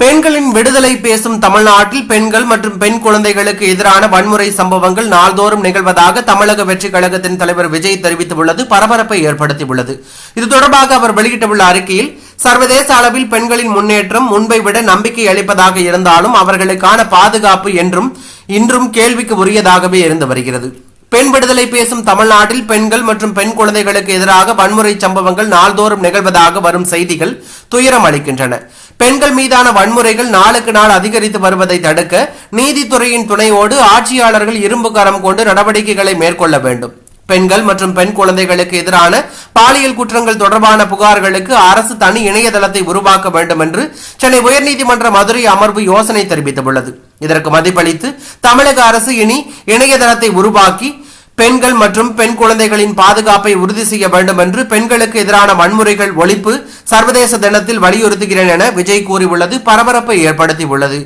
பெண்களின் விடுதலை பேசும் தமிழ்நாட்டில் பெண்கள் மற்றும் பெண் குழந்தைகளுக்கு எதிரான வன்முறை சம்பவங்கள் நாள்தோறும் நிகழ்வதாக தமிழக வெற்றி கழகத்தின் தலைவர் விஜய் தெரிவித்துள்ளது பரபரப்பை ஏற்படுத்தியுள்ளது. இது தொடர்பாக அவர் வெளியிட்டுள்ள அறிக்கையில், சர்வதேச அளவில் பெண்களின் முன்னேற்றம் முன்பை விட நம்பிக்கை அளிப்பதாக இருந்தாலும் அவர்களுக்கான பாதுகாப்பு இன்றும் கேள்விக்கு உரியதாகவே இருந்து வருகிறது. பெண் விடுதலை பேசும் தமிழ்நாட்டில் பெண்கள் மற்றும் பெண் குழந்தைகளுக்கு எதிராக வன்முறை சம்பவங்கள் நாள்தோறும் நிகழ்வதாக வரும் செய்திகள் துயரம் அளிக்கின்றன. பெண்கள் மீதான வன்முறைகள் நாளுக்கு நாள் அதிகரித்து வருவதை தடுக்க நீதித்துறையின் துணையோடு ஆட்சியாளர்கள் இரும்பு கரம் கொண்டு நடவடிக்கைகளை மேற்கொள்ள வேண்டும். பெண்கள் மற்றும் பெண் குழந்தைகளுக்கு எதிரான பாலியல் குற்றங்கள் தொடர்பான புகார்களுக்கு அரசு தனி இணையதளத்தை உருவாக்க வேண்டும் என்று சென்னை உயர்நீதிமன்ற மதுரை அமர்வு யோசனை தெரிவித்துள்ளது. இதற்கு மதிப்பளித்து தமிழக அரசு இனி இணையதளத்தை உருவாக்கி பெண்கள் மற்றும் பெண் குழந்தைகளின் பாதுகாப்பை உறுதி செய்ய வேண்டும் என்று பெண்களுக்கு எதிரான வன்முறைகள் ஒழிப்பு சர்வதேச தினத்தில் வலியுறுத்துகிறேன் என விஜய் கூறியுள்ளது பரபரப்பை ஏற்படுத்தியுள்ளது.